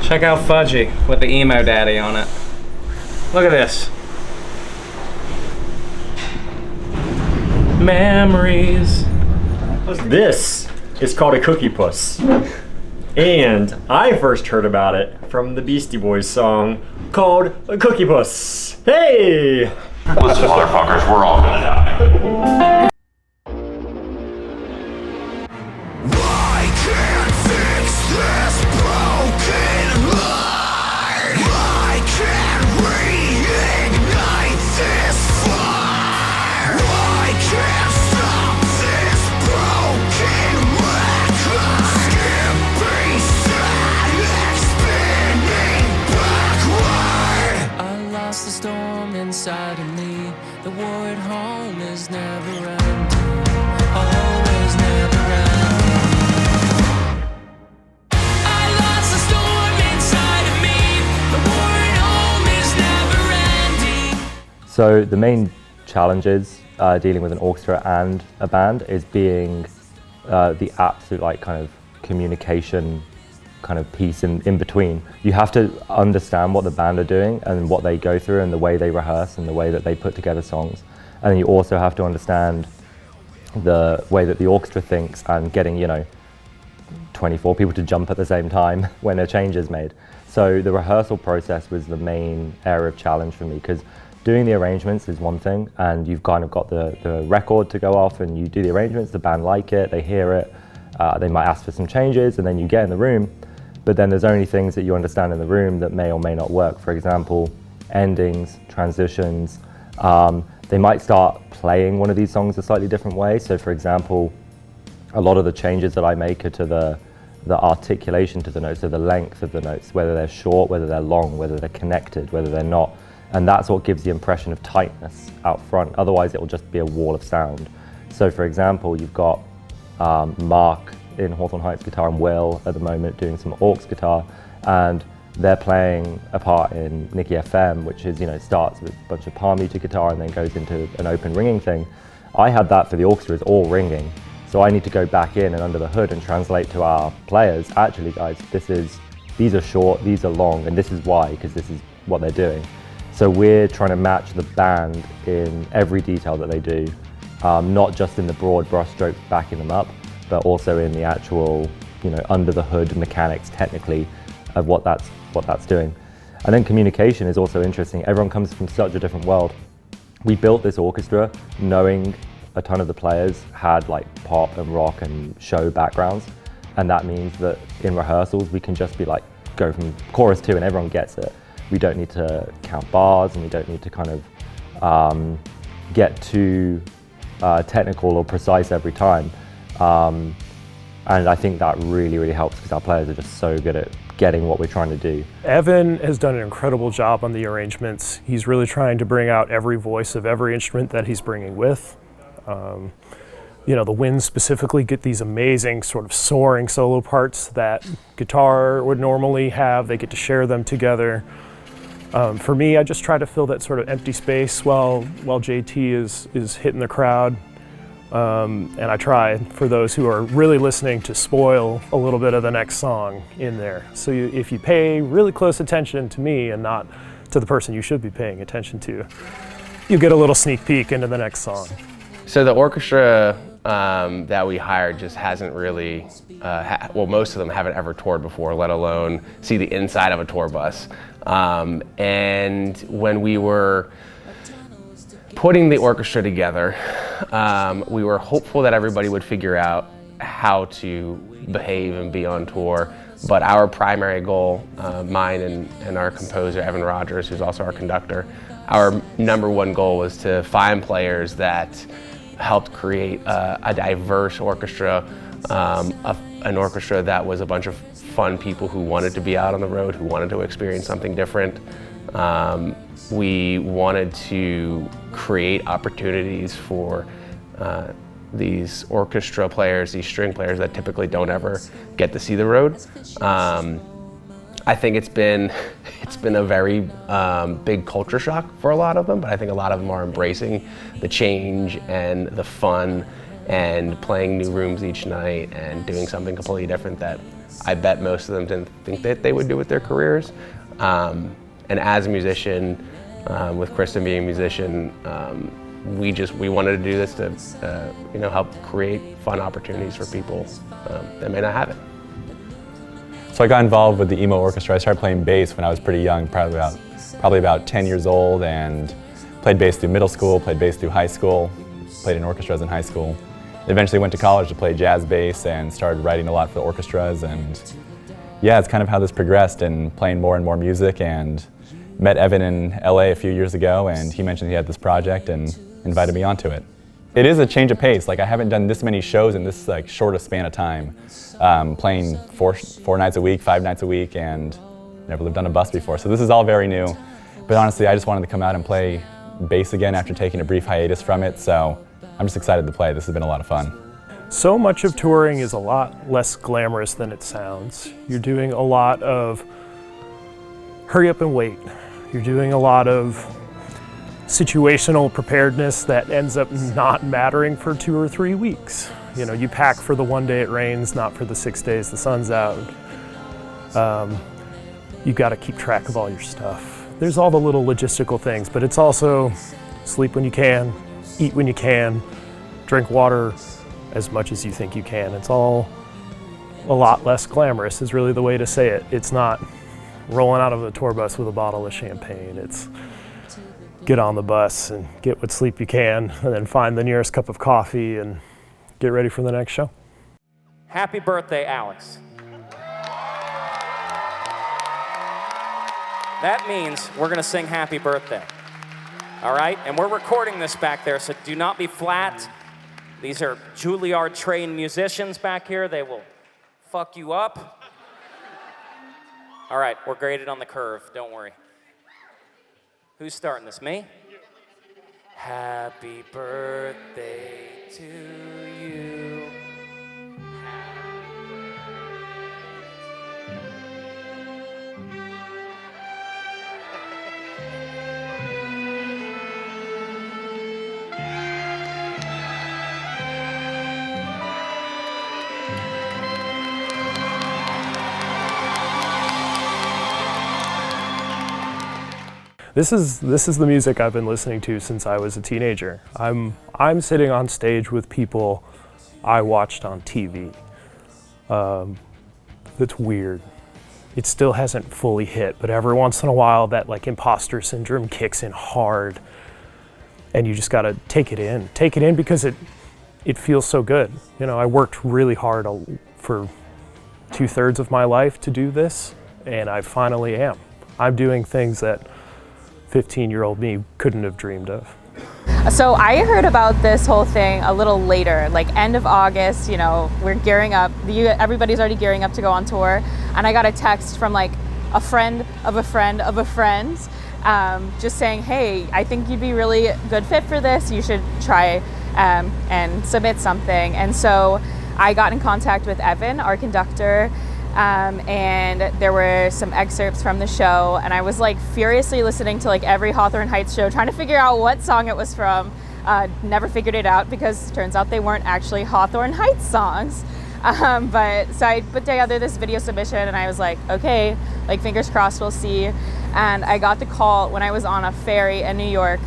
Check out Fudgy with the Emo Daddy on it. Look at this. Memories. This is called a cookie puss. And I first heard about it from the Beastie Boys song called Cookie Puss. Hey! Listen, motherfuckers, we're all gonna die. I can't fix this broken heart. I can't reignite this fire. I can't stop this broken record. Skipping static, spinning backward. I lost the storm inside of me. The war at home is never ending. Always never ending. I lost the storm inside of me. The war at home is never ending. So the main challenges dealing with an orchestra and a band is being the absolute kind of communication kind of piece in between. You have to understand what the band are doing and what they go through and the way they rehearse and the way that they put together songs. And then you also have to understand the way that the orchestra thinks and getting, 24 people to jump at the same time when a change is made. So the rehearsal process was the main area of challenge for me, because doing the arrangements is one thing, and you've kind of got the record to go off and you do the arrangements, the band like it, they hear it, they might ask for some changes, and then you get in the room, but then there's only things that you understand in the room that may or may not work. For example, endings, transitions. They might start playing one of these songs a slightly different way. So for example, a lot of the changes that I make are to the articulation to the notes, so the length of the notes, whether they're short, whether they're long, whether they're connected, whether they're not. And that's what gives the impression of tightness out front. Otherwise it will just be a wall of sound. So for example, you've got Mark in Hawthorne Heights guitar and Will at the moment doing some aux guitar, and they're playing a part in Nicky FM, which is, starts with a bunch of palm muted guitar and then goes into an open ringing thing. I had that for the orchestra as all ringing. So I need to go back in and under the hood and translate to our players, actually guys, these are short, these are long, and this is why, because this is what they're doing. So we're trying to match the band in every detail that they do, not just in the broad brush strokes backing them up, but also in the actual, under the hood mechanics technically of what that's doing. And then communication is also interesting. Everyone comes from such a different world. We built this orchestra knowing a ton of the players had pop and rock and show backgrounds. And that means that in rehearsals, we can just be go from chorus 2 and everyone gets it. We don't need to count bars and we don't need to kind of get too technical or precise every time. And I think that really, really helps because our players are just so good at getting what we're trying to do. Evan has done an incredible job on the arrangements. He's really trying to bring out every voice of every instrument that he's bringing with. The winds specifically get these amazing sort of soaring solo parts that guitar would normally have. They get to share them together. For me, I just try to fill that sort of empty space while JT is hitting the crowd. And I try, for those who are really listening, to spoil a little bit of the next song in there. So if you pay really close attention to me and not to the person you should be paying attention to, you get a little sneak peek into the next song. So the orchestra that we hired just hasn't really, most of them haven't ever toured before, let alone see the inside of a tour bus. And when we were putting the orchestra together, we were hopeful that everybody would figure out how to behave and be on tour. But our primary goal, mine and our composer, Evan Rogers, who's also our conductor, our #1 goal was to find players that helped create a diverse orchestra, an orchestra that was a bunch of fun people who wanted to be out on the road, who wanted to experience something different. We wanted to create opportunities for these orchestra players, these string players that typically don't ever get to see the road. I think it's been a very big culture shock for a lot of them, but I think a lot of them are embracing the change and the fun and playing new rooms each night and doing something completely different that I bet most of them didn't think that they would do with their careers. And as a musician, with Kristen being a musician, we wanted to do this to help create fun opportunities for people that may not have it. So I got involved with the Emo Orchestra. I started playing bass when I was pretty young, probably about 10 years old, and played bass through middle school, played bass through high school, played in orchestras in high school. Eventually went to college to play jazz bass and started writing a lot for the orchestras, and yeah, it's kind of how this progressed, and playing more and more music, and met Evan in LA a few years ago, and he mentioned he had this project and invited me onto it. It is a change of pace. Like, I haven't done this many shows in this shortest span of time. Playing four nights a week, 5 nights a week, and never lived on a bus before. So this is all very new. But honestly, I just wanted to come out and play bass again after taking a brief hiatus from it. So I'm just excited to play. This has been a lot of fun. So much of touring is a lot less glamorous than it sounds. You're doing a lot of hurry up and wait. You're doing a lot of situational preparedness that ends up not mattering for 2 or 3 weeks. You pack for the one day it rains, not for the 6 days the sun's out. You've got to keep track of all your stuff. There's all the little logistical things, but it's also sleep when you can, eat when you can, drink water as much as you think you can. It's all a lot less glamorous is really the way to say it. It's not rolling out of a tour bus with a bottle of champagne. It's get on the bus and get what sleep you can, and then find the nearest cup of coffee and get ready for the next show. Happy birthday, Alex. That means we're gonna sing happy birthday. All right? And we're recording this back there, so do not be flat. These are Juilliard-trained musicians back here. They will fuck you up. All right, we're graded on the curve, don't worry. Who's starting this, me? Happy birthday to you. This is the music I've been listening to since I was a teenager. I'm sitting on stage with people I watched on TV. That's weird. It still hasn't fully hit, but every once in a while that imposter syndrome kicks in hard, and you just gotta take it in. Take it in because it feels so good. I worked really hard for 2/3 of my life to do this, and I finally am. I'm doing things that 15-year-old me couldn't have dreamed of. So I heard about this whole thing a little later, end of August, we're gearing up, everybody's already gearing up to go on tour, and I got a text from a friend of a friend of a friend, just saying, hey, I think you'd be really good fit for this, you should try and submit something. And so I got in contact with Evan, our conductor, and there were some excerpts from the show, and I was furiously listening to every Hawthorne Heights show, trying to figure out what song it was from. Never figured it out because it turns out they weren't actually Hawthorne Heights songs. So I put together this video submission, and I was like, okay, fingers crossed, we'll see. And I got the call when I was on a ferry in New York,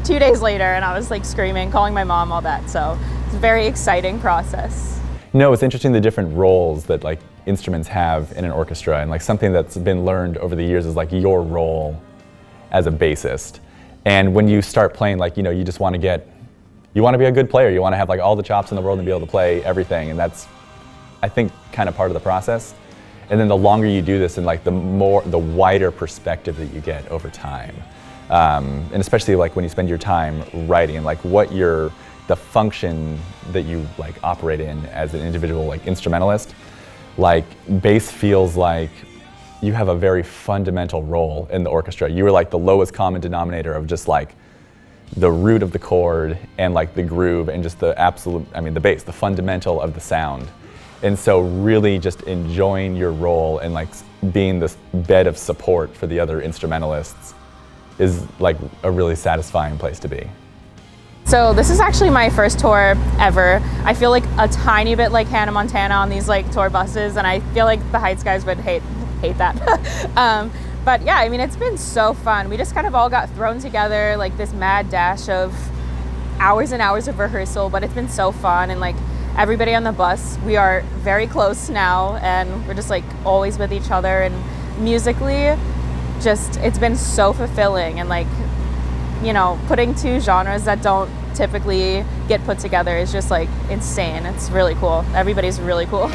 2 days later, and I was screaming, calling my mom, all that. So it's a very exciting process. No, it's interesting the different roles that instruments have in an orchestra, and something that's been learned over the years is your role as a bassist. And when you start playing, you just want to be a good player. You want to have all the chops in the world and be able to play everything, and that's, I think, kind of part of the process. And then the longer you do this, and the wider perspective that you get over time, and especially when you spend your time writing, the function that you operate in as an individual instrumentalist, bass feels like you have a very fundamental role in the orchestra. You were the lowest common denominator of just the root of the chord and the groove and just the absolute, the bass, the fundamental of the sound. And so really just enjoying your role and being this bed of support for the other instrumentalists is a really satisfying place to be. So this is actually my first tour ever. I feel like a tiny bit like Hannah Montana on these like tour buses, and I feel like the Heights guys would hate that. But yeah, I mean, it's been so fun. We just kind of all got thrown together, like this mad dash of hours and hours of rehearsal, but it's been so fun. And like everybody on the bus, we are very close now, and we're just like always with each other. And musically, just it's been so fulfilling. And like, you know, putting two genres that don't typically get put together is just like insane. It's really cool. Everybody's really cool.